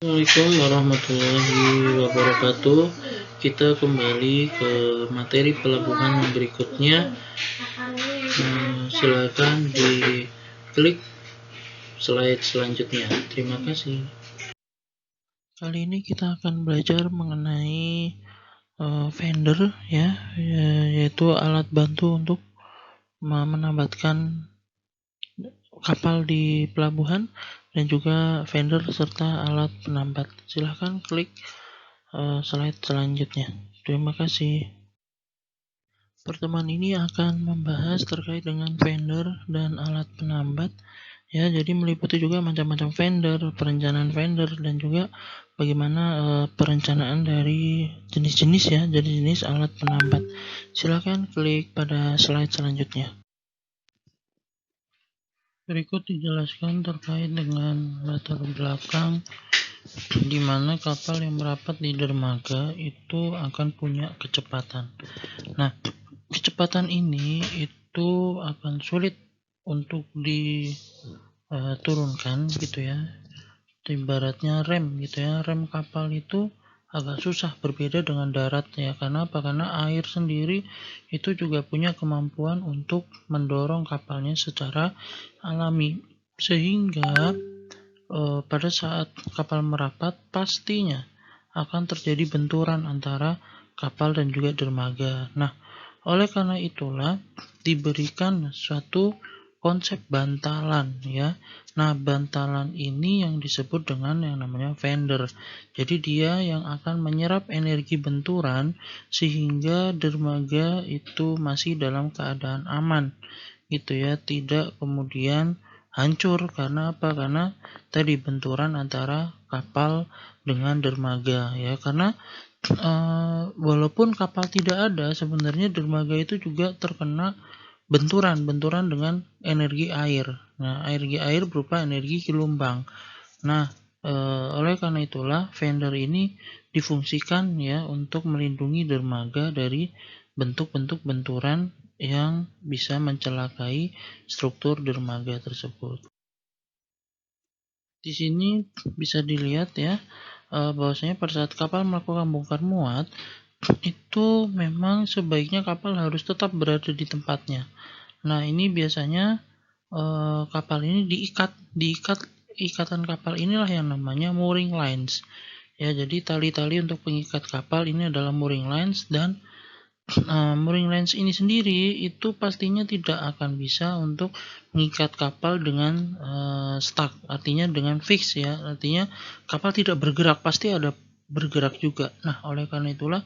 Assalamualaikum warahmatullahi wabarakatuh. Kita kembali ke materi pelabuhan yang berikutnya. Silakan diklik slide selanjutnya. Terima kasih. Kali ini kita akan belajar mengenai vendor ya, yaitu alat bantu untuk menambatkan kapal di pelabuhan dan juga vendor serta alat penambat. Silahkan klik slide selanjutnya. Terima kasih. Pertemuan ini akan membahas terkait dengan vendor dan alat penambat ya, jadi meliputi juga macam-macam vendor, perencanaan vendor, dan juga bagaimana perencanaan dari jenis-jenis ya, jenis-jenis alat penambat. Silakan klik pada slide selanjutnya. Berikut dijelaskan terkait dengan latar belakang di mana kapal yang merapat di dermaga itu akan punya kecepatan. Nah, kecepatan ini itu akan sulit untuk diturunkan gitu ya. Ibaratnya rem gitu ya, rem kapal itu agak susah, berbeda dengan darat ya. Karena apa? Karena air sendiri itu juga punya kemampuan untuk mendorong kapalnya secara alami, sehingga pada saat kapal merapat pastinya akan terjadi benturan antara kapal dan juga dermaga. Nah, oleh karena itulah diberikan suatu konsep bantalan ya. Nah, bantalan ini yang disebut dengan yang namanya vendor. Jadi dia yang akan menyerap energi benturan sehingga dermaga itu masih dalam keadaan aman gitu ya, tidak kemudian hancur. Karena apa? Karena tadi benturan antara kapal dengan dermaga ya. Karena walaupun kapal tidak ada, sebenarnya dermaga itu juga terkena benturan dengan energi air. Nah, energi air berupa energi gelombang. Nah, oleh karena itulah vendor ini difungsikan ya untuk melindungi dermaga dari bentuk-bentuk benturan yang bisa mencelakai struktur dermaga tersebut. Di sini bisa dilihat ya, bahwasanya pada saat kapal melakukan bongkar muat, itu memang sebaiknya kapal harus tetap berada di tempatnya. Nah, ini biasanya kapal ini diikat ikatan kapal inilah yang namanya mooring lines ya. Jadi tali-tali untuk pengikat kapal ini adalah mooring lines, dan mooring lines ini sendiri itu pastinya tidak akan bisa untuk mengikat kapal dengan stuck, artinya dengan fix ya, artinya kapal tidak bergerak, pasti ada bergerak juga. Nah, oleh karena itulah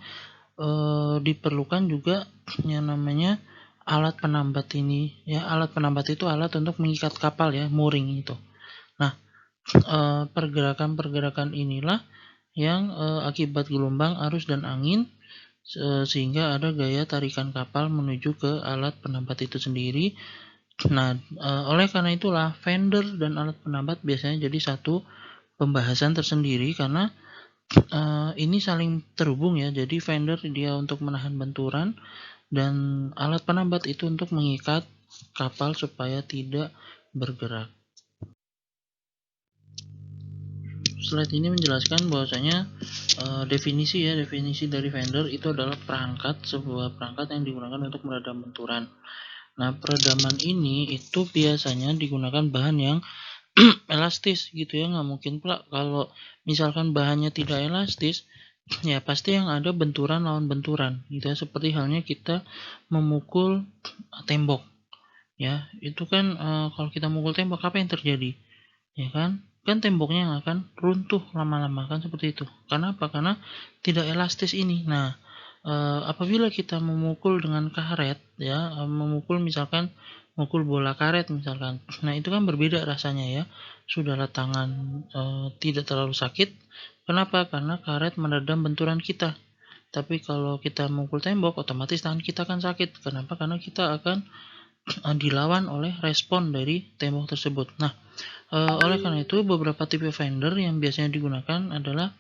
diperlukan juga yang namanya alat penambat ini ya. Alat penambat itu alat untuk mengikat kapal ya, mooring itu. Nah, pergerakan-pergerakan inilah yang akibat gelombang, arus, dan angin sehingga ada gaya tarikan kapal menuju ke alat penambat itu sendiri. Nah, oleh karena itulah vendor dan alat penambat biasanya jadi satu pembahasan tersendiri, karena ini saling terhubung ya. Jadi vendor dia untuk menahan benturan dan alat penambat itu untuk mengikat kapal supaya tidak bergerak. Slide ini menjelaskan bahwasanya definisi dari vendor itu adalah sebuah perangkat yang digunakan untuk meredam benturan. Nah, peredaman ini itu biasanya digunakan bahan yang elastis gitu ya. Nggak mungkin pula kalau misalkan bahannya tidak elastis, ya pasti yang ada benturan lawan benturan gitu ya. Seperti halnya kita memukul tembok ya, itu kan kalau kita mukul tembok apa yang terjadi ya kan temboknya yang akan runtuh lama-lama kan, seperti itu. Karena apa? Karena tidak elastis ini. Nah, apabila kita memukul dengan karet ya, misalkan memukul bola karet misalkan, nah itu kan berbeda rasanya ya. Sudahlah tangan tidak terlalu sakit. Kenapa? Karena karet meredam benturan kita. Tapi kalau kita memukul tembok, otomatis tangan kita akan sakit. Kenapa? Karena kita akan dilawan oleh respon dari tembok tersebut. Nah, oleh karena itu beberapa tipe vendor yang biasanya digunakan adalah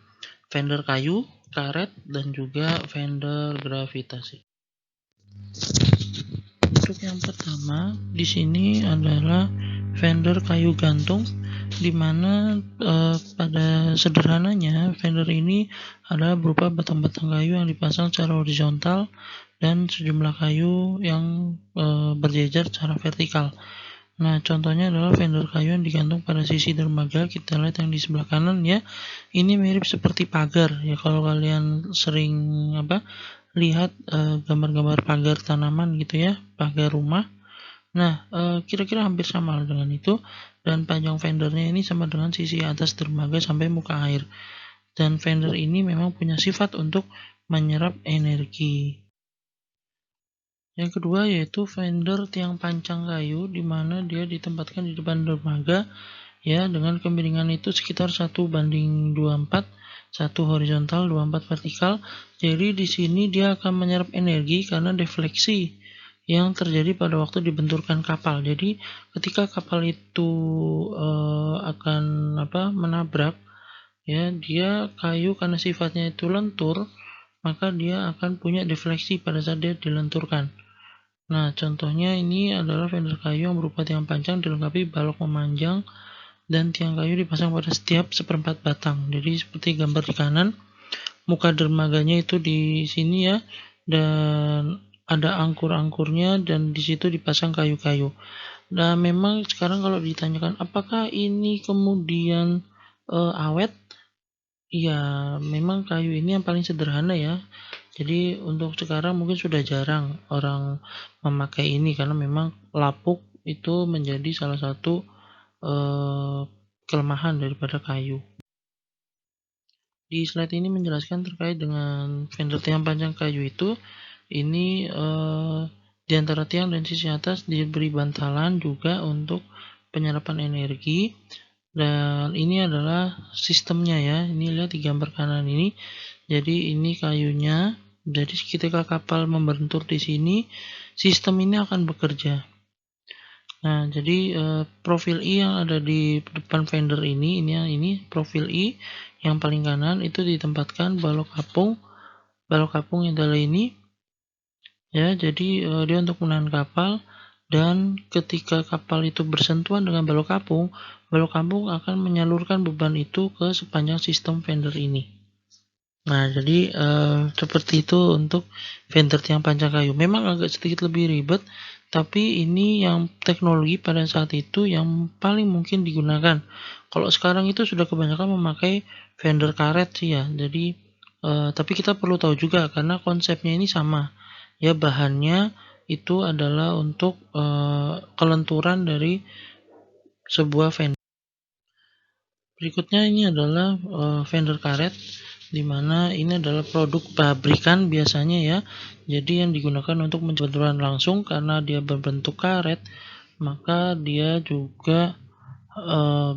vendor kayu, karet, dan juga vendor gravitasi. Untuk yang pertama di sini adalah vendor kayu gantung. dimana pada sederhananya fender ini adalah berupa batang-batang kayu yang dipasang secara horizontal dan sejumlah kayu yang berjejer secara vertikal. Nah, contohnya adalah fender kayu yang digantung pada sisi dermaga. Kita lihat yang di sebelah kanan ya. Ini mirip seperti pagar ya, kalau kalian sering lihat gambar-gambar pagar tanaman gitu ya, pagar rumah. Nah, kira-kira hampir sama dengan itu, dan panjang fendernya ini sama dengan sisi atas dermaga sampai muka air. Dan fender ini memang punya sifat untuk menyerap energi. Yang kedua yaitu fender tiang pancang kayu, di mana dia ditempatkan di depan dermaga ya, dengan kemiringan itu sekitar 1:24, 1 horizontal 24 vertikal. Jadi di sini dia akan menyerap energi karena defleksi yang terjadi pada waktu dibenturkan kapal. Jadi ketika kapal itu akan menabrak ya, dia kayu karena sifatnya itu lentur, maka dia akan punya defleksi pada saat dia dilenturkan. Nah, contohnya ini adalah fender kayu yang berupa tiang panjang dilengkapi balok memanjang dan tiang kayu dipasang pada setiap seperempat batang. Jadi seperti gambar di kanan, muka dermaganya itu di sini ya, dan ada angkur-angkurnya dan di situ dipasang kayu-kayu. Nah, memang sekarang kalau ditanyakan apakah ini kemudian awet? Iya, memang kayu ini yang paling sederhana ya. Jadi untuk sekarang mungkin sudah jarang orang memakai ini karena memang lapuk itu menjadi salah satu kelemahan daripada kayu. Di slide ini menjelaskan terkait dengan fender tiang panjang kayu itu. Ini di antara tiang dan sisi atas diberi bantalan juga untuk penyerapan energi. Dan ini adalah sistemnya ya. Ini lihat di gambar kanan ini. Jadi ini kayunya. Jadi ketika kapal membentur di sini, sistem ini akan bekerja. Nah, jadi profil I yang ada di depan fender ini profil I yang paling kanan itu ditempatkan balok kapung yang adalah ini. Ya, jadi dia untuk menahan kapal, dan ketika kapal itu bersentuhan dengan balok kapung akan menyalurkan beban itu ke sepanjang sistem fender ini. Nah, jadi seperti itu untuk fender tiang panjang kayu. Memang agak sedikit lebih ribet, tapi ini yang teknologi pada saat itu yang paling mungkin digunakan. Kalau sekarang itu sudah kebanyakan memakai fender karet sih ya. Jadi tapi kita perlu tahu juga karena konsepnya ini sama. Ya, bahannya itu adalah untuk kelenturan dari sebuah fender. Berikutnya ini adalah fender karet, dimana ini adalah produk pabrikan biasanya ya. Jadi yang digunakan untuk benturan langsung karena dia berbentuk karet, maka dia juga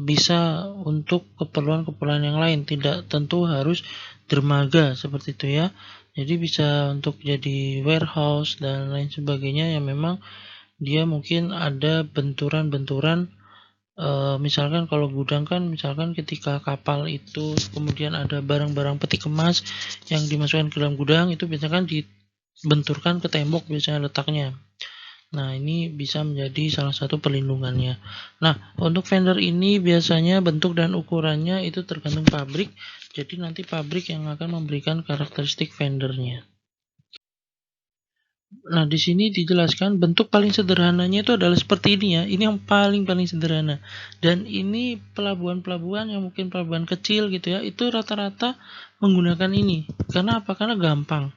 bisa untuk keperluan-keperluan yang lain, tidak tentu harus dermaga seperti itu ya. Jadi bisa untuk jadi warehouse dan lain sebagainya yang memang dia mungkin ada benturan-benturan. Misalkan kalau gudang kan, misalkan ketika kapal itu kemudian ada barang-barang peti kemas yang dimasukkan ke dalam gudang, itu biasanya kan dibenturkan ke tembok biasanya letaknya. Nah, ini bisa menjadi salah satu perlindungannya. Nah, untuk fender ini biasanya bentuk dan ukurannya itu tergantung pabrik. Jadi nanti pabrik yang akan memberikan karakteristik fendernya. Nah, di sini dijelaskan bentuk paling sederhananya itu adalah seperti ini ya. Ini yang paling sederhana. Dan ini pelabuhan-pelabuhan yang mungkin pelabuhan kecil gitu ya, itu rata-rata menggunakan ini. Karena apa? Karena gampang.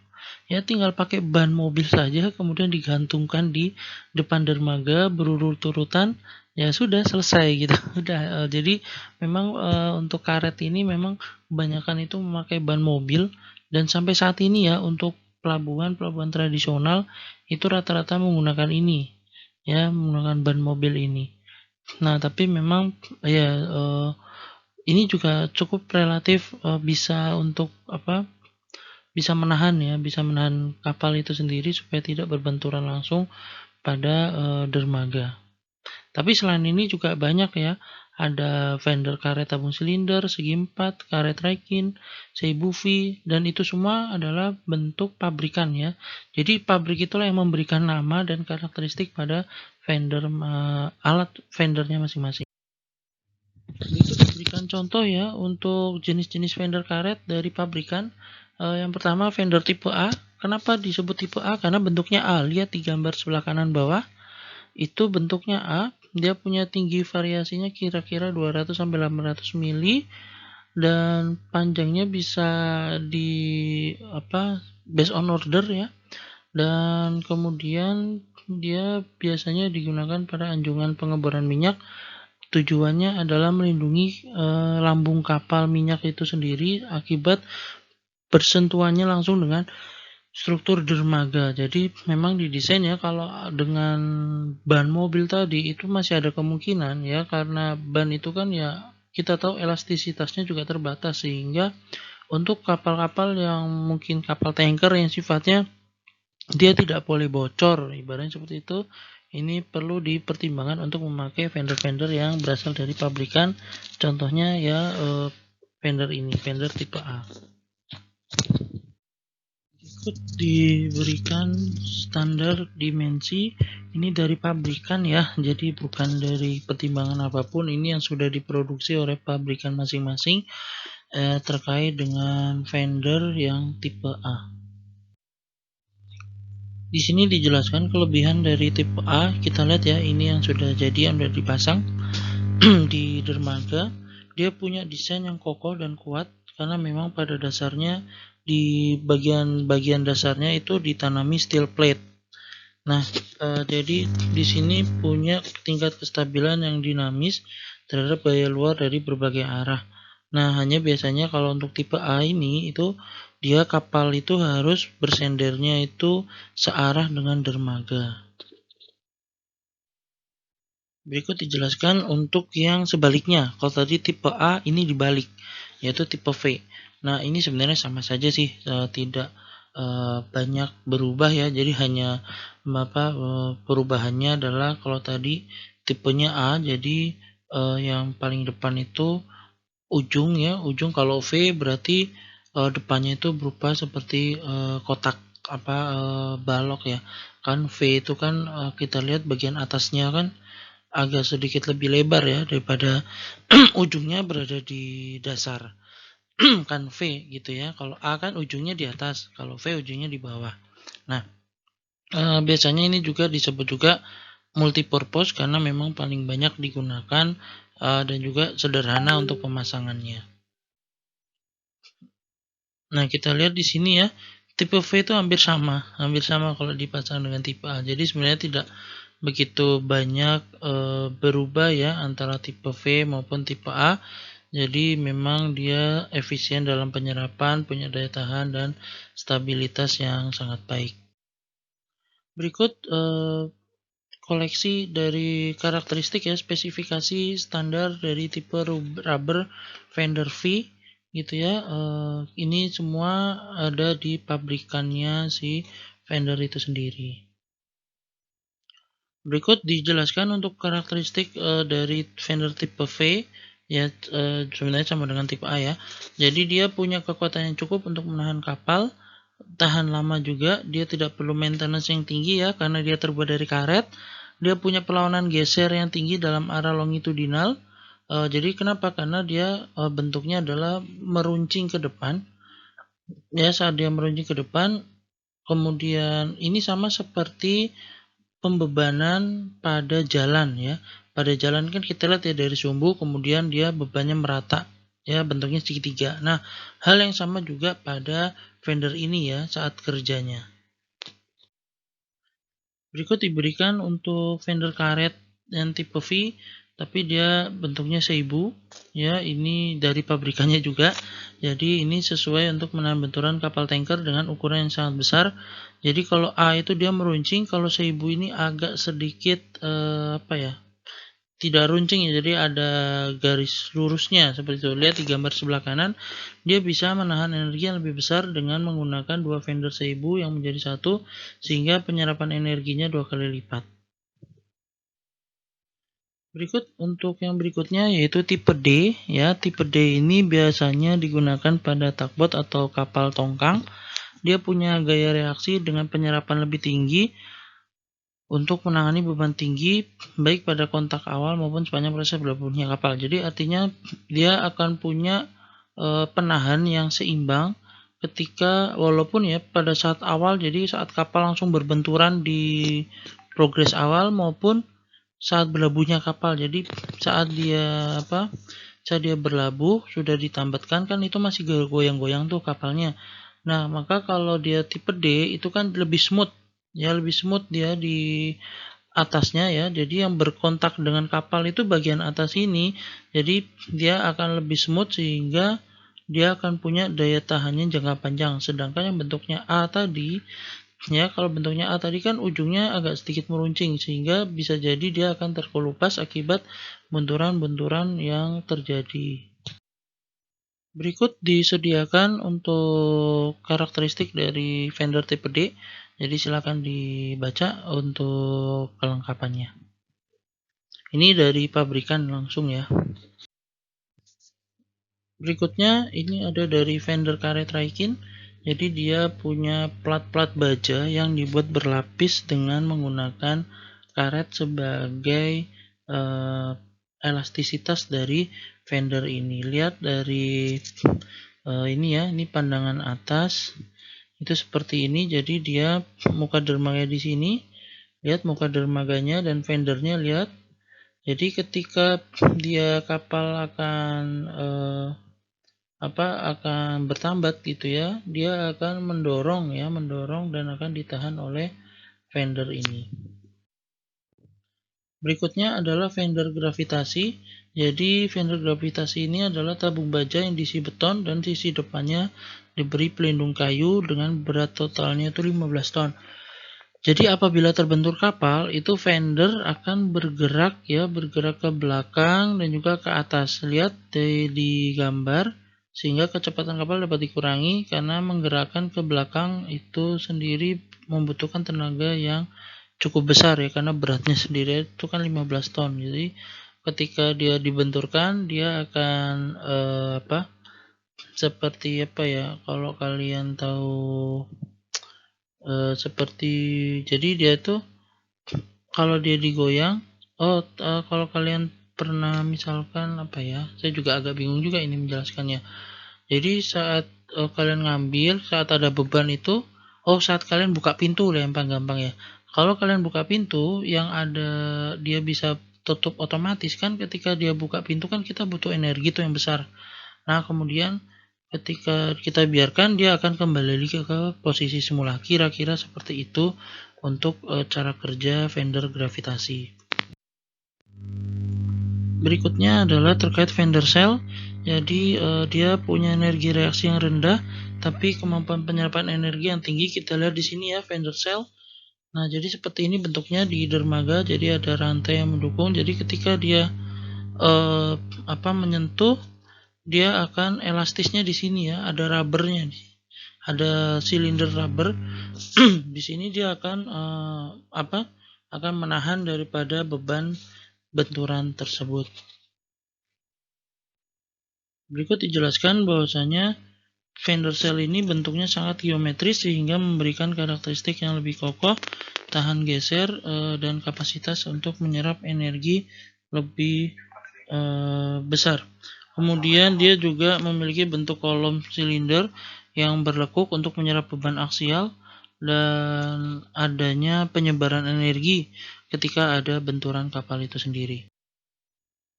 Ya, tinggal pakai ban mobil saja, kemudian digantungkan di depan dermaga berurut-urutan, ya sudah selesai gitu. Udah. Jadi memang untuk karet ini memang kebanyakan itu memakai ban mobil, dan sampai saat ini ya untuk pelabuhan tradisional itu rata-rata menggunakan ini ya, menggunakan ban mobil ini. Nah, tapi memang ya ini juga cukup relatif bisa untuk bisa menahan kapal itu sendiri supaya tidak berbenturan langsung pada dermaga. Tapi selain ini juga banyak ya, ada fender karet tabung silinder, segi 4, karet rekin, seibu V, dan itu semua adalah bentuk pabrikan ya. Jadi pabrik itulah yang memberikan nama dan karakteristik pada fender alat fendernya masing-masing. Itu diberikan contoh ya untuk jenis-jenis fender karet dari pabrikan. Yang pertama fender tipe A. Kenapa disebut tipe A? Karena bentuknya A. Lihat di gambar sebelah kanan bawah. Itu bentuknya A. Dia punya tinggi variasinya kira-kira 200 sampai 800 mili dan panjangnya bisa di based on order ya. Dan kemudian dia biasanya digunakan pada anjungan pengeboran minyak. Tujuannya adalah melindungi lambung kapal minyak itu sendiri akibat bersentuhannya langsung dengan struktur dermaga. Jadi memang didesain ya, kalau dengan ban mobil tadi itu masih ada kemungkinan ya, karena ban itu kan ya kita tahu elastisitasnya juga terbatas, sehingga untuk kapal-kapal yang mungkin kapal tanker yang sifatnya dia tidak boleh bocor, ibaratnya seperti itu. Ini perlu dipertimbangkan untuk memakai fender-fender yang berasal dari pabrikan. Contohnya ya fender ini, fender tipe A. Berikut diberikan standar dimensi. Ini dari pabrikan ya, jadi bukan dari pertimbangan apapun. Ini yang sudah diproduksi oleh pabrikan masing-masing terkait dengan fender yang tipe A. Di sini dijelaskan kelebihan dari tipe A. Kita lihat ya, ini yang sudah jadi, yang sudah dipasang di dermaga. Dia punya desain yang kokoh dan kuat karena memang pada dasarnya di bagian dasarnya itu ditanami steel plate. Nah, jadi di sini punya tingkat kestabilan yang dinamis terhadap gaya luar dari berbagai arah. Nah, hanya biasanya kalau untuk tipe A ini itu dia kapal itu harus bersendernya itu searah dengan dermaga. Berikut dijelaskan untuk yang sebaliknya. Kalau tadi tipe A ini dibalik, yaitu tipe V. Nah, ini sebenarnya sama saja sih, tidak banyak berubah ya. Jadi hanya perubahannya adalah kalau tadi tipenya A, jadi yang paling depan itu ujung ya, ujung. Kalau V berarti depannya itu berupa seperti kotak balok ya. Kan V itu kan kita lihat bagian atasnya kan agak sedikit lebih lebar ya daripada ujungnya berada di dasar. Kan V gitu ya. Kalau A kan ujungnya di atas, kalau V ujungnya di bawah. Nah, biasanya ini juga disebut juga multipurpose karena memang paling banyak digunakan dan juga sederhana untuk pemasangannya. Nah, kita lihat di sini ya, tipe V itu hampir sama kalau dipasang dengan tipe A. Jadi sebenarnya tidak begitu banyak berubah ya antara tipe V maupun tipe A. Jadi memang dia efisien dalam penyerapan, punya daya tahan dan stabilitas yang sangat baik. Berikut koleksi dari karakteristik ya, spesifikasi standar dari tipe rubber fender V gitu ya. Ini semua ada di pabrikannya si fender itu sendiri. Berikut dijelaskan untuk karakteristik dari fender tipe V ya, sebenarnya sama dengan tipe A ya. Jadi dia punya kekuatan yang cukup untuk menahan kapal, tahan lama juga, dia tidak perlu maintenance yang tinggi ya karena dia terbuat dari karet. Dia punya perlawanan geser yang tinggi dalam arah longitudinal. Jadi kenapa? Karena dia bentuknya adalah meruncing ke depan. Ya, saat dia meruncing ke depan, kemudian ini sama seperti pembebanan pada jalan ya. Pada jalan kan kita lihat ya dari sumbu, kemudian dia bebannya merata ya, bentuknya segitiga. Nah, hal yang sama juga pada fender ini ya saat kerjanya. Berikut diberikan untuk fender karet yang tipe V, tapi dia bentuknya seibu ya, ini dari pabrikannya juga. Jadi ini sesuai untuk menahan benturan kapal tanker dengan ukuran yang sangat besar. Jadi kalau A itu dia meruncing, kalau seibu ini agak sedikit tidak runcing ya, jadi ada garis lurusnya seperti itu. Lihat di gambar sebelah kanan, dia bisa menahan energi yang lebih besar dengan menggunakan dua fender seibu yang menjadi satu, sehingga penyerapan energinya 2 kali lipat. Berikut untuk yang berikutnya yaitu tipe D ya. Tipe D ini biasanya digunakan pada tugboat atau kapal tongkang. Dia punya gaya reaksi dengan penyerapan lebih tinggi untuk menangani beban tinggi baik pada kontak awal maupun sepanjang proses berlabuhnya kapal. Jadi artinya dia akan punya penahan yang seimbang ketika walaupun ya pada saat awal, jadi saat kapal langsung berbenturan di progres awal maupun saat berlabuhnya kapal. Jadi saat dia berlabuh sudah ditambatkan kan itu masih goyang-goyang tuh kapalnya. Nah, maka kalau dia tipe D itu kan lebih smooth. Ya, lebih smooth dia di atasnya ya. Jadi yang berkontak dengan kapal itu bagian atas ini. Jadi dia akan lebih smooth sehingga dia akan punya daya tahannya jangka panjang. Sedangkan yang bentuknya A tadi, ya kalau bentuknya A tadi kan ujungnya agak sedikit meruncing sehingga bisa jadi dia akan terkelupas akibat benturan-benturan yang terjadi. Berikut disediakan untuk karakteristik dari fender tipe D. Jadi silakan dibaca untuk kelengkapannya. Ini dari pabrikan langsung ya. Berikutnya ini ada dari fender karet Raikin. Jadi dia punya plat-plat baja yang dibuat berlapis dengan menggunakan karet sebagai elastisitas dari fender ini. Lihat dari ini ya, ini pandangan atas itu seperti ini. Jadi dia muka dermaga di sini, lihat muka dermaganya dan fendernya lihat. Jadi ketika dia kapal akan bertambat gitu ya, dia akan mendorong dan akan ditahan oleh fender ini. Berikutnya adalah fender gravitasi. Jadi fender gravitasi ini adalah tabung baja yang diisi beton dan sisi depannya diberi pelindung kayu dengan berat totalnya itu 15 ton. Jadi apabila terbentur kapal itu fender akan bergerak ke belakang dan juga ke atas. Lihat di gambar sehingga kecepatan kapal dapat dikurangi karena menggerakkan ke belakang itu sendiri membutuhkan tenaga yang cukup besar ya, karena beratnya sendiri itu kan 15 ton. Jadi ketika dia dibenturkan dia akan seperti kalau kalian tahu jadi dia tuh kalau dia digoyang, kalau kalian pernah misalkan saya juga agak bingung juga ini menjelaskannya. Jadi saat kalian ngambil, saat ada beban itu, saat kalian buka pintu lah yang paling gampang ya. Kalau kalian buka pintu, yang ada dia bisa tutup otomatis kan, ketika dia buka pintu kan kita butuh energi tuh yang besar. Nah kemudian ketika kita biarkan dia akan kembali lagi ke posisi semula. Kira-kira seperti itu untuk cara kerja fender gravitasi. Berikutnya adalah terkait fender cell. Jadi dia punya energi reaksi yang rendah tapi kemampuan penyerapan energi yang tinggi. Kita lihat di sini ya fender cell. Nah, jadi seperti ini bentuknya di dermaga. Jadi ada rantai yang mendukung. Jadi ketika dia menyentuh, dia akan elastisnya di sini ya, ada rubbernya, ada silinder rubber. Di sini dia akan menahan daripada beban benturan tersebut. Berikut dijelaskan bahwasanya fender cell ini bentuknya sangat geometris sehingga memberikan karakteristik yang lebih kokoh, tahan geser, dan kapasitas untuk menyerap energi lebih besar. Kemudian dia juga memiliki bentuk kolom silinder yang berlekuk untuk menyerap beban aksial dan adanya penyebaran energi ketika ada benturan kapal itu sendiri.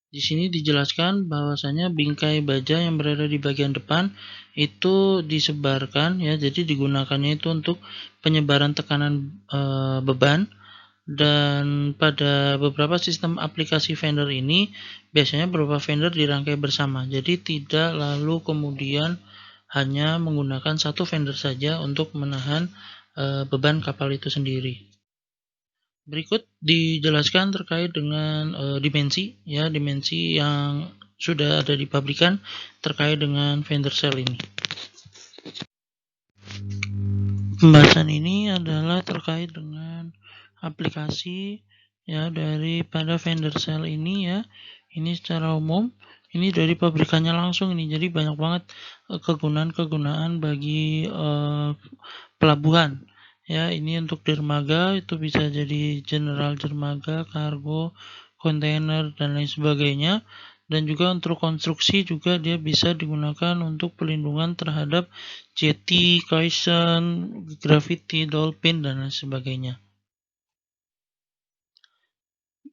Di sini dijelaskan bahwasanya bingkai baja yang berada di bagian depan itu disebarkan ya, jadi digunakannya itu untuk penyebaran tekanan beban. Dan pada beberapa sistem aplikasi fender ini biasanya beberapa fender dirangkai bersama, jadi tidak lalu kemudian hanya menggunakan satu fender saja untuk menahan beban kapal itu sendiri. Berikut dijelaskan terkait dengan dimensi yang sudah ada di pabrikan terkait dengan fender cell ini. Pembahasan ini adalah terkait dengan aplikasi ya daripada fender cell ini ya. Ini secara umum, ini dari pabrikannya langsung ini. Jadi banyak banget kegunaan bagi pelabuhan Ya, ini untuk dermaga itu bisa jadi general dermaga, kargo, kontainer dan lain sebagainya. Dan juga untuk konstruksi juga dia bisa digunakan untuk pelindungan terhadap jetty, caisson, gravity, dolphin dan lain sebagainya.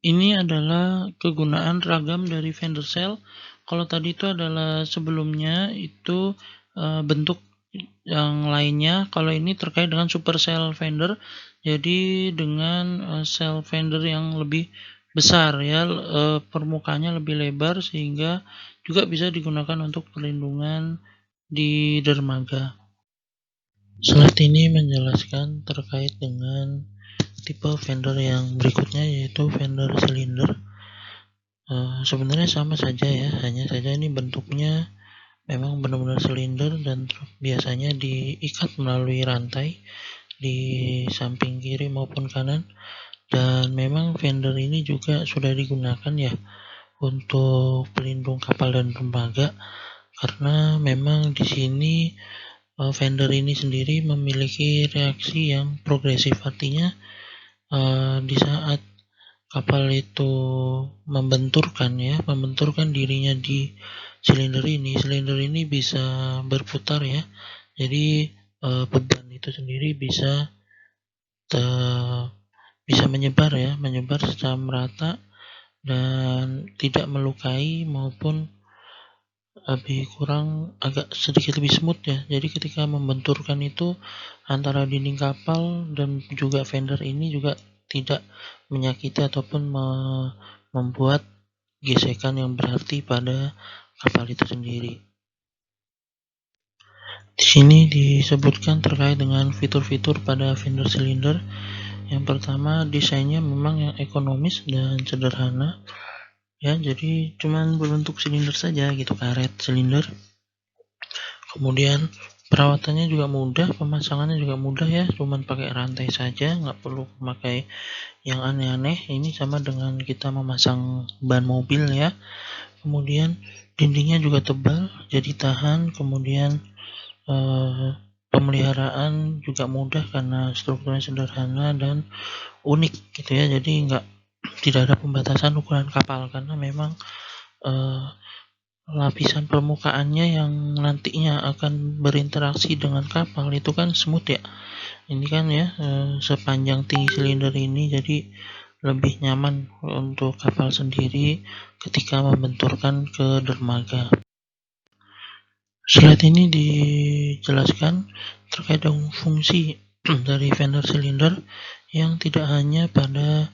Ini adalah kegunaan ragam dari vendor cell. Kalau tadi itu adalah sebelumnya itu bentuk yang lainnya. Kalau ini terkait dengan super cell vendor, jadi dengan cell vendor yang lebih besar ya, permukaannya lebih lebar sehingga juga bisa digunakan untuk perlindungan di dermaga. Slide ini menjelaskan terkait dengan tipe vendor yang berikutnya, yaitu vendor silinder. Sebenarnya sama saja ya, hanya saja ini bentuknya memang benar-benar silinder dan biasanya diikat melalui rantai di samping kiri maupun kanan. Dan memang vendor ini juga sudah digunakan ya untuk pelindung kapal dan dermaga, karena memang di sini vendor ini sendiri memiliki reaksi yang progresif. Artinya di saat kapal itu membenturkan dirinya di silinder ini bisa berputar ya. Jadi beban itu sendiri bisa menyebar secara merata dan tidak melukai maupun agak sedikit lebih smooth ya. Jadi ketika membenturkan itu antara dinding kapal dan juga vendor ini juga tidak menyakiti ataupun membuat gesekan yang berarti pada kapal itu sendiri. Di sini disebutkan terkait dengan fitur-fitur pada vendor silinder. Yang pertama, desainnya memang yang ekonomis dan sederhana. Ya, jadi cuman berbentuk silinder saja gitu, karet silinder. Kemudian perawatannya juga mudah, pemasangannya juga mudah ya, cuman pakai rantai saja, nggak perlu memakai yang aneh-aneh. Ini sama dengan kita memasang ban mobil ya. Kemudian dindingnya juga tebal, jadi tahan. Kemudian pemeliharaan juga mudah karena strukturnya sederhana dan unik gitu ya. Jadi tidak ada pembatasan ukuran kapal, karena memang lapisan permukaannya yang nantinya akan berinteraksi dengan kapal itu kan smooth ya. Ini kan ya sepanjang tinggi silinder ini, jadi lebih nyaman untuk kapal sendiri ketika membenturkan ke dermaga. Slide ini dijelaskan terkait dengan fungsi dari vendor silinder yang tidak hanya pada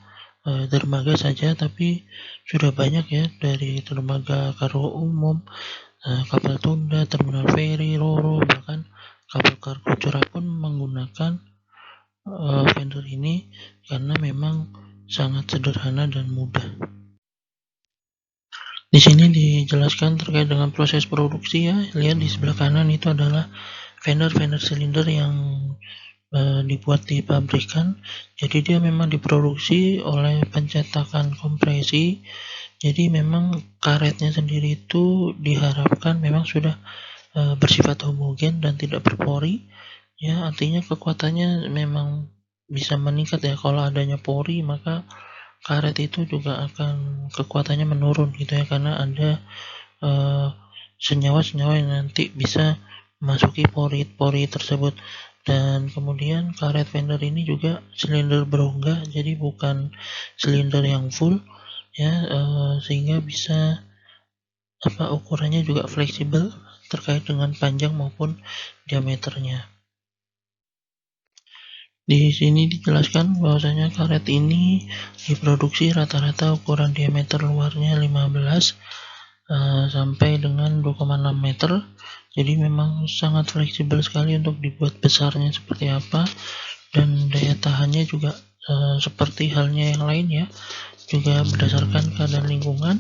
dermaga saja, tapi sudah banyak ya, dari dermaga kargo umum, kapal tunda, terminal feri, ro-ro, bahkan kapal kargo curah pun menggunakan vendor ini karena memang sangat sederhana dan mudah. Di sini dijelaskan terkait dengan proses produksi ya. Lihat di sebelah kanan itu adalah vendor silinder yang dibuat di pabrikan. Jadi dia memang diproduksi oleh pencetakan kompresi. Jadi memang karetnya sendiri itu diharapkan memang sudah bersifat homogen dan tidak berpori. Ya, artinya kekuatannya memang bisa meningkat ya. Kalau adanya pori, maka karet itu juga akan kekuatannya menurun gitu ya, karena ada senyawa-senyawa yang nanti bisa memasuki pori-pori tersebut. Dan kemudian karet vendor ini juga silinder berongga, jadi bukan silinder yang full ya, sehingga bisa ukurannya juga fleksibel terkait dengan panjang maupun diameternya. Di sini dijelaskan bahwasanya karet ini diproduksi rata-rata ukuran diameter luarnya 15 sampai dengan 2,6 meter. Jadi memang sangat fleksibel sekali untuk dibuat besarnya seperti apa, dan daya tahannya juga seperti halnya yang lain ya, juga berdasarkan keadaan lingkungan,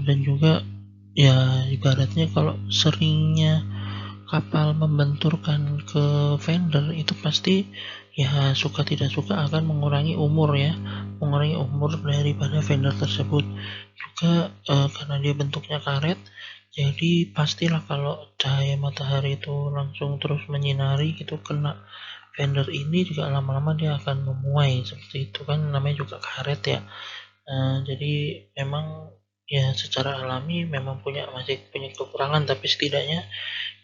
dan juga ya ibaratnya kalau seringnya kapal membenturkan ke vendor itu pasti ya suka tidak suka akan mengurangi umur daripada vendor tersebut. Juga karena dia bentuknya karet, jadi pastilah kalau cahaya matahari itu langsung terus menyinari gitu, kena fender ini juga lama-lama dia akan memuai, seperti itu kan, namanya juga karet ya. Jadi memang ya secara alami memang masih punya kekurangan, tapi setidaknya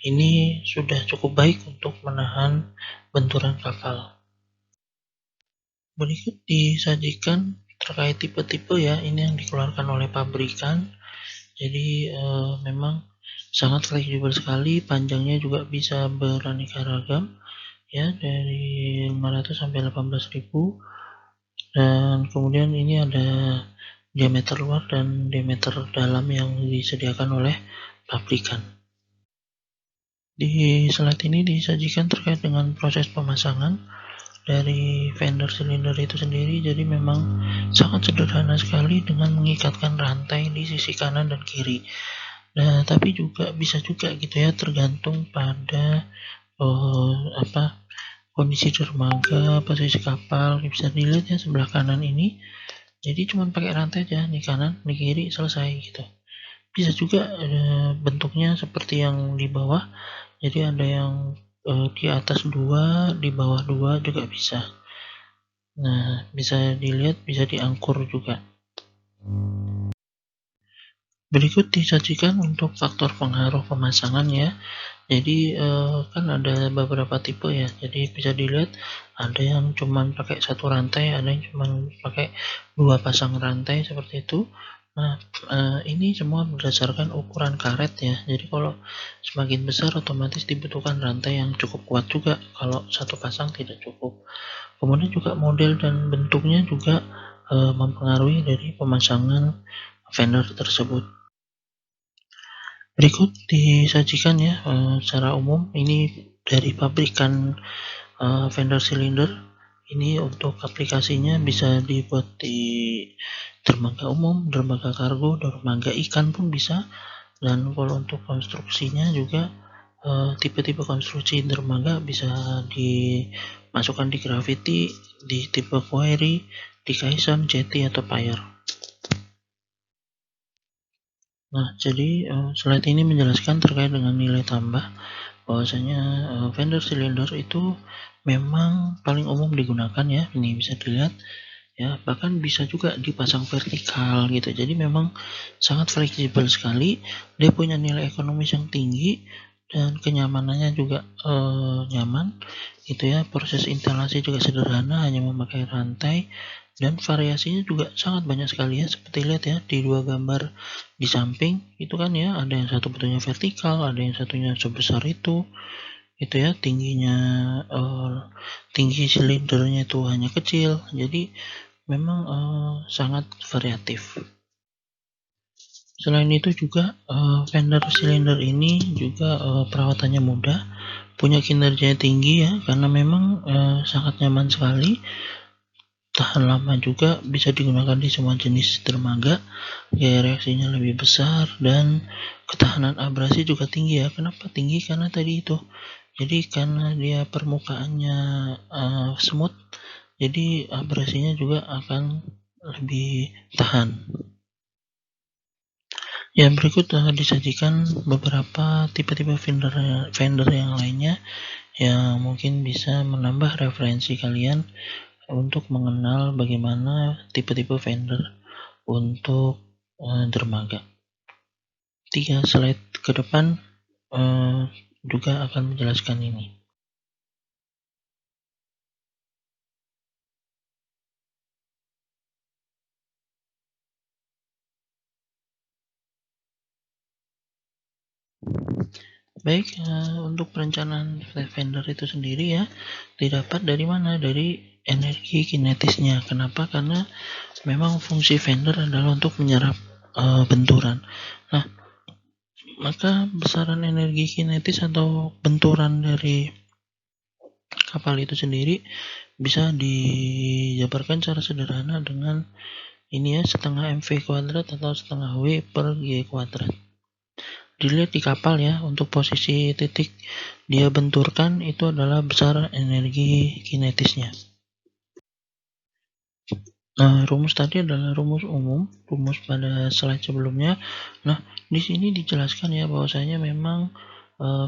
ini sudah cukup baik untuk menahan benturan kapal. Berikut disajikan terkait tipe-tipe ya, ini yang dikeluarkan oleh pabrikan. Jadi memang sangat fleksibel sekali, panjangnya juga bisa beraneka ragam ya, dari 500 sampai 18.000. Dan kemudian ini ada diameter luar dan diameter dalam yang disediakan oleh pabrikan. Di slide ini disajikan terkait dengan proses pemasangan dari fender silinder itu sendiri. Jadi memang sangat sederhana sekali dengan mengikatkan rantai di sisi kanan dan kiri. Nah, tapi juga bisa juga gitu ya, tergantung pada kondisi dermaga, posisi kapal. Bisa dilihat ya sebelah kanan ini. Jadi cuma pakai rantai aja, nih kanan, nih kiri, selesai gitu. Bisa juga bentuknya seperti yang di bawah. Jadi ada yang di atas 2, di bawah 2 juga bisa. Nah, bisa dilihat, bisa diangkur juga. Berikut disajikan untuk faktor pengaruh pemasangan ya. Jadi kan ada beberapa tipe ya. Jadi bisa dilihat ada yang cuma pakai satu rantai, ada yang cuma pakai 2 pasang rantai seperti itu. Nah, ini semua berdasarkan ukuran karet ya. Jadi kalau semakin besar otomatis dibutuhkan rantai yang cukup kuat juga. Kalau satu pasang tidak cukup. Kemudian juga model dan bentuknya juga mempengaruhi dari pemasangan fender tersebut. Berikut disajikan ya secara umum, ini dari pabrikan fender silinder. Ini untuk aplikasinya bisa dibuat di dermaga umum, dermaga kargo, dermaga ikan pun bisa. Dan kalau untuk konstruksinya juga tipe-tipe konstruksi dermaga bisa dimasukkan di gravity, di tipe quarry, di caisson, jetty atau pier. Nah, jadi slide ini menjelaskan terkait dengan nilai tambah bahwasanya fender silinder itu memang paling umum digunakan ya. Ini bisa dilihat ya, bahkan bisa juga dipasang vertikal gitu. Jadi memang sangat fleksibel sekali. Dia punya nilai ekonomis yang tinggi dan kenyamanannya juga nyaman gitu ya. Proses instalasi juga sederhana, hanya memakai rantai, dan variasinya juga sangat banyak sekali ya. Seperti lihat ya di dua gambar di samping itu kan ya, ada yang satu bentuknya vertikal, ada yang satunya sebesar itu ya, tingginya tinggi silindernya itu hanya kecil. Jadi memang sangat variatif. Selain itu juga fender silinder ini juga perawatannya mudah, punya kinerja tinggi ya, karena memang sangat nyaman sekali, tahan lama juga, bisa digunakan di semua jenis dermaga, gaya reaksinya lebih besar, dan ketahanan abrasi juga tinggi ya. Kenapa tinggi? Karena tadi itu, jadi karena dia permukaannya smooth, jadi abrasinya juga akan lebih tahan. Yang berikut disajikan beberapa tipe-tipe fender yang lainnya yang mungkin bisa menambah referensi kalian untuk mengenal bagaimana tipe-tipe fender untuk dermaga. 3 slide ke depan juga akan menjelaskan ini. Baik, untuk perencanaan fender itu sendiri ya, didapat dari mana? Dari energi kinetisnya. Kenapa? Karena memang fungsi fender adalah untuk menyerap benturan. Nah, maka besaran energi kinetis atau benturan dari kapal itu sendiri bisa dijabarkan secara sederhana dengan ini ya, setengah mv kuadrat atau setengah w per g kuadrat. Dilihat di kapal ya, untuk posisi titik dia benturkan itu adalah besar energi kinetisnya. Nah, rumus tadi adalah rumus umum, rumus pada slide sebelumnya. Nah, di sini dijelaskan ya bahwasanya memang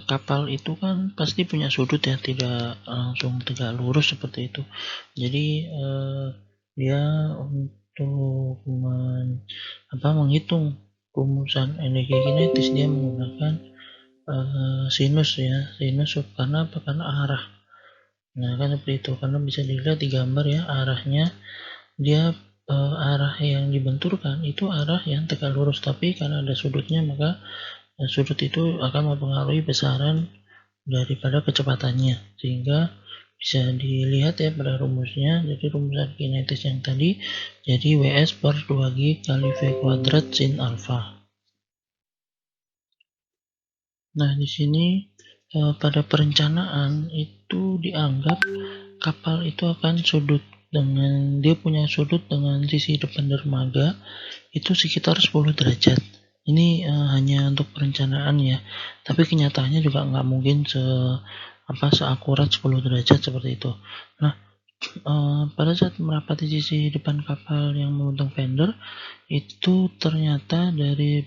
kapal itu kan pasti punya sudut ya, tidak langsung tegak lurus seperti itu. Jadi dia untuk menghitung rumusan energi kinetis, dia menggunakan sinus ya, sinus karena apa? Karena arah. Nah kan seperti itu, karena bisa dilihat di gambar ya, arahnya dia arah yang dibenturkan itu arah yang tegak lurus, tapi karena ada sudutnya maka sudut itu akan mempengaruhi besaran daripada kecepatannya, sehingga bisa dilihat ya pada rumusnya. Jadi rumusan kinetis yang tadi jadi WS per 2G kali V kuadrat sin alfa. Nah di sini pada perencanaan itu dianggap kapal itu akan dia punya sudut dengan sisi depan dermaga itu sekitar 10 derajat. Ini hanya untuk perencanaan ya, tapi kenyataannya juga nggak mungkin seakurat 10 derajat seperti itu. Nah, pada saat merapati sisi depan kapal yang membentang fender, itu ternyata dari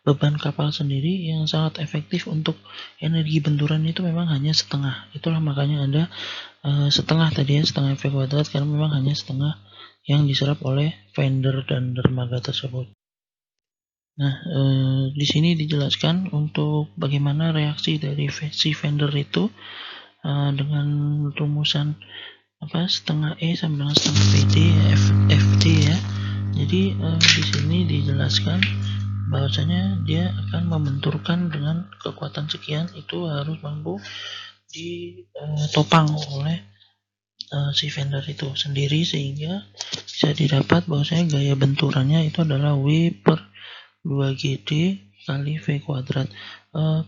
beban kapal sendiri yang sangat efektif untuk energi benturan itu memang hanya setengah. Itulah makanya ada setengah tadi ya, setengah V kuadrat, karena memang hanya setengah yang diserap oleh fender dan dermaga tersebut. Nah, di sini dijelaskan untuk bagaimana reaksi dari si fender itu dengan rumusan setengah E sama dengan setengah PD FT ya. Jadi di sini dijelaskan bahwasanya dia akan membenturkan dengan kekuatan sekian, itu harus mampu ditopang oleh si fender itu sendiri, sehingga bisa didapat bahwasanya gaya benturannya itu adalah W per 2GD kali V kuadrat.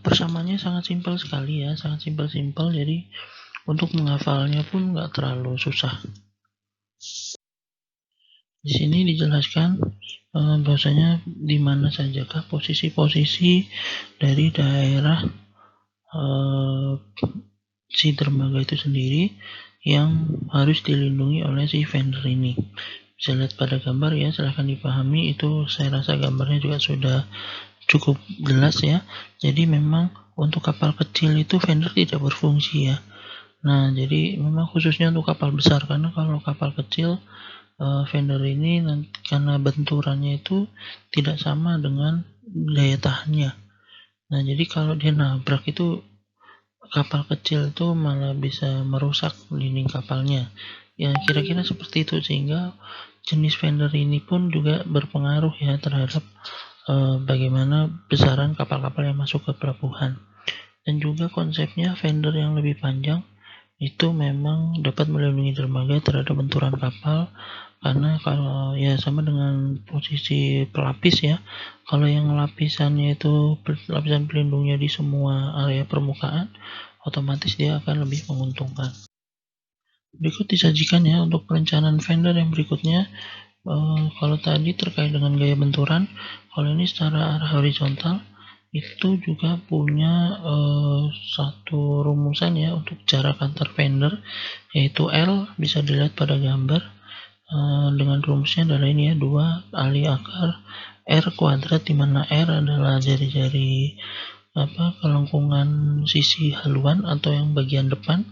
Persamaannya sangat simpel sekali ya, sangat simpel. Jadi untuk menghafalnya pun nggak terlalu susah. Di sini dijelaskan bahwasanya di mana sajakah posisi-posisi dari daerah si dermaga itu sendiri yang harus dilindungi oleh si fender ini. Bisa lihat pada gambar ya, silahkan dipahami. Itu saya rasa gambarnya juga sudah cukup jelas ya. Jadi memang untuk kapal kecil itu fender tidak berfungsi ya. Nah, jadi memang khususnya untuk kapal besar, karena kalau kapal kecil fender ini nanti karena benturannya itu tidak sama dengan daya tahannya. Nah, jadi kalau dia nabrak itu kapal kecil itu malah bisa merusak dinding kapalnya. Ya, kira-kira seperti itu, sehingga jenis fender ini pun juga berpengaruh ya terhadap bagaimana besaran kapal-kapal yang masuk ke pelabuhan. Dan juga konsepnya fender yang lebih panjang itu memang dapat melindungi dermaga terhadap benturan kapal, karena kalau ya sama dengan posisi pelapis ya, kalau yang lapisannya itu lapisan pelindungnya di semua area permukaan, otomatis dia akan lebih menguntungkan. Berikut disajikan ya untuk perencanaan fender yang berikutnya. Kalau tadi terkait dengan gaya benturan, kalau ini secara arah horizontal itu juga punya satu rumusan ya untuk jarak antar fender, yaitu L. Bisa dilihat pada gambar dengan rumusnya adalah ini ya, 2 kali akar R kuadrat, dimana R adalah jari-jari kelengkungan sisi haluan atau yang bagian depan,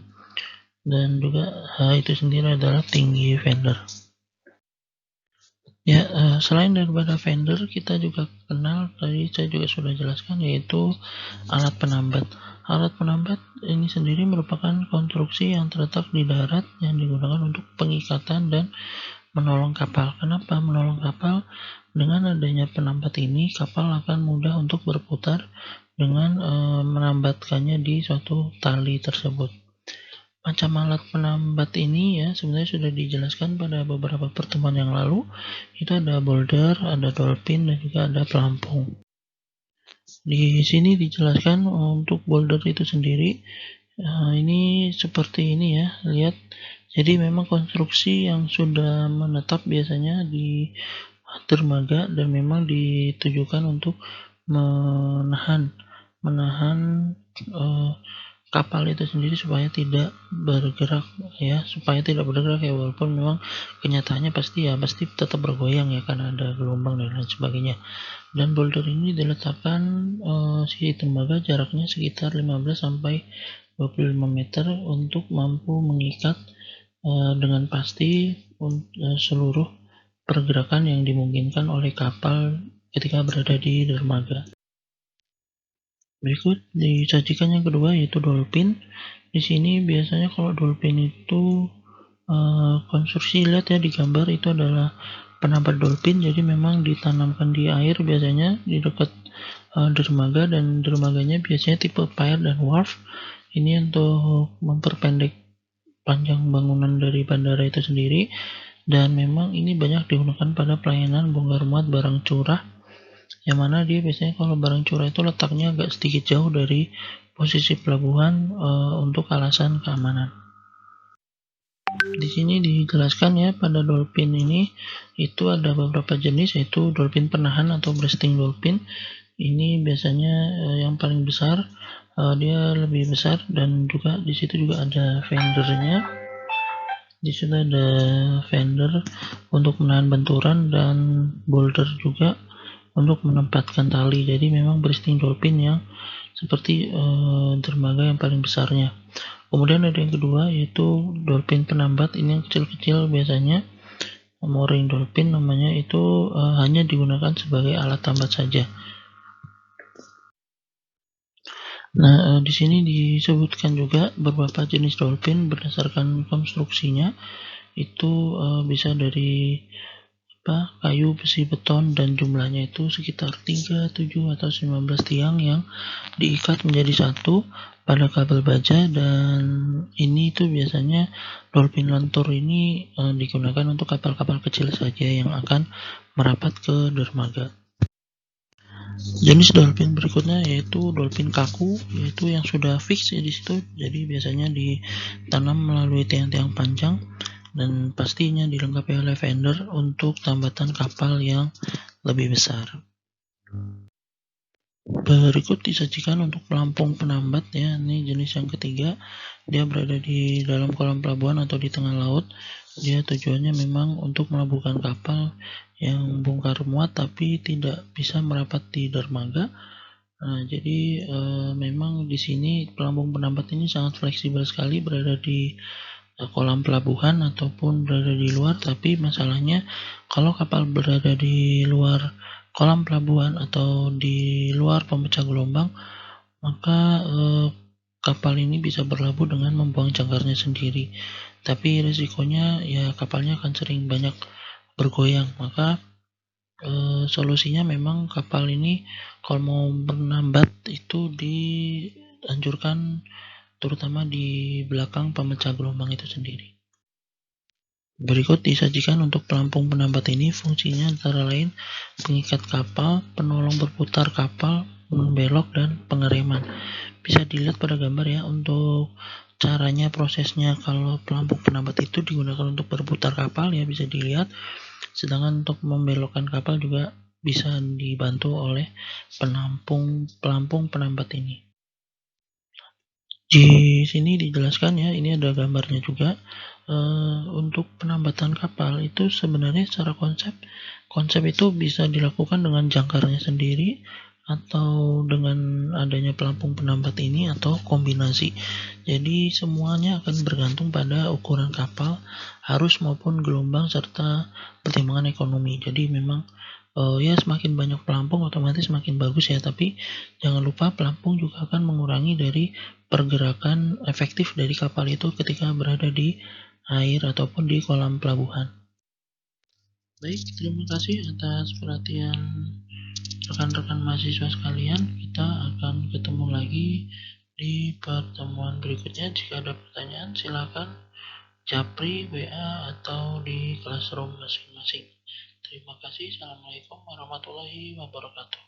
dan juga H itu sendiri adalah tinggi fender. Ya, selain daripada fender, kita juga kenal, tadi saya juga sudah jelaskan, yaitu alat penambat. Alat penambat ini sendiri merupakan konstruksi yang terletak di darat yang digunakan untuk pengikatan dan menolong kapal. Kenapa menolong kapal? Dengan adanya penambat ini, kapal akan mudah untuk berputar dengan menambatkannya di suatu tali tersebut. Macam alat penambat ini ya sebenarnya sudah dijelaskan pada beberapa pertemuan yang lalu. Itu ada boulder, ada dolphin, dan juga ada pelampung. Di sini dijelaskan untuk boulder itu sendiri, ini seperti ini ya, lihat. Jadi memang konstruksi yang sudah menetap biasanya di dermaga dan memang ditujukan untuk menahan kapal itu sendiri supaya tidak bergerak ya, walaupun memang kenyataannya pasti tetap bergoyang ya karena ada gelombang dan lain sebagainya. Dan boulder ini diletakkan si dermaga jaraknya sekitar 15 sampai 25 meter untuk mampu mengikat dengan pasti seluruh pergerakan yang dimungkinkan oleh kapal ketika berada di dermaga. Berikut disajikan yang kedua yaitu dolphin. Di sini biasanya kalau dolphin itu konstruksi, lihat ya di gambar itu adalah penambat dolphin, jadi memang ditanamkan di air biasanya di dekat dermaga, dan dermaganya biasanya tipe pier dan wharf. Ini untuk memperpendek panjang bangunan dari bandara itu sendiri, dan memang ini banyak digunakan pada pelayanan bongkar muat barang curah, yang mana dia biasanya kalau barang curah itu letaknya agak sedikit jauh dari posisi pelabuhan untuk alasan keamanan. Di sini dijelaskan ya, pada dolphin ini itu ada beberapa jenis, yaitu dolphin penahan atau breasting dolphin. Ini biasanya yang paling besar, dia lebih besar, dan juga di situ juga ada fendernya. Di situ ada fender untuk menahan benturan dan boulder juga untuk menempatkan tali. Jadi memang breasting dolphin yang seperti dermaga yang paling besarnya. Kemudian ada yang kedua yaitu dolphin penambat. Ini yang kecil-kecil biasanya, mooring dolphin namanya, itu hanya digunakan sebagai alat tambat saja. Nah, di sini disebutkan juga beberapa jenis dolphin berdasarkan konstruksinya. Itu bisa dari kayu, besi, beton, dan jumlahnya itu sekitar 3, 7, atau 19 tiang yang diikat menjadi satu pada kabel baja. Dan ini itu biasanya dolphin lentur ini digunakan untuk kapal-kapal kecil saja yang akan merapat ke dermaga. Jenis dolphin berikutnya yaitu dolphin kaku, yaitu yang sudah fix ya di situ. Jadi biasanya ditanam melalui tiang-tiang panjang dan pastinya dilengkapi oleh fender untuk tambatan kapal yang lebih besar. Berikut disajikan untuk pelampung penambat ya. Ini jenis yang ketiga, dia berada di dalam kolam pelabuhan atau di tengah laut. Dia tujuannya memang untuk melabuhkan kapal yang bongkar muat tapi tidak bisa merapat di dermaga. Nah, jadi memang di sini pelampung penambat ini sangat fleksibel sekali, berada di kolam pelabuhan ataupun berada di luar. Tapi masalahnya kalau kapal berada di luar kolam pelabuhan atau di luar pemecah gelombang, maka kapal ini bisa berlabuh dengan membuang jangkarnya sendiri. Tapi risikonya ya kapalnya akan sering banyak bergoyang. Maka solusinya memang kapal ini kalau mau menambat itu dianjurkan terutama di belakang pemecah gelombang itu sendiri. Berikut disajikan untuk pelampung penambat ini, fungsinya antara lain pengikat kapal, penolong berputar kapal, membelok, dan pengereman. Bisa dilihat pada gambar ya untuk caranya, prosesnya. Kalau pelampung penambat itu digunakan untuk berputar kapal ya bisa dilihat, sedangkan untuk membelokkan kapal juga bisa dibantu oleh pelampung penambat ini. Di sini dijelaskan ya, ini ada gambarnya juga. Untuk penambatan kapal itu sebenarnya secara konsep itu bisa dilakukan dengan jangkarnya sendiri atau dengan adanya pelampung penambat ini, atau kombinasi. Jadi semuanya akan bergantung pada ukuran kapal, arus maupun gelombang, serta pertimbangan ekonomi. Jadi memang ya semakin banyak pelampung otomatis semakin bagus ya, tapi jangan lupa pelampung juga akan mengurangi dari pergerakan efektif dari kapal itu ketika berada di air ataupun di kolam pelabuhan. Baik, terima kasih atas perhatian rekan-rekan mahasiswa sekalian. Kita akan ketemu lagi di pertemuan berikutnya. Jika ada pertanyaan silakan japri, WA, atau di classroom masing-masing. Terima kasih. Assalamualaikum warahmatullahi wabarakatuh.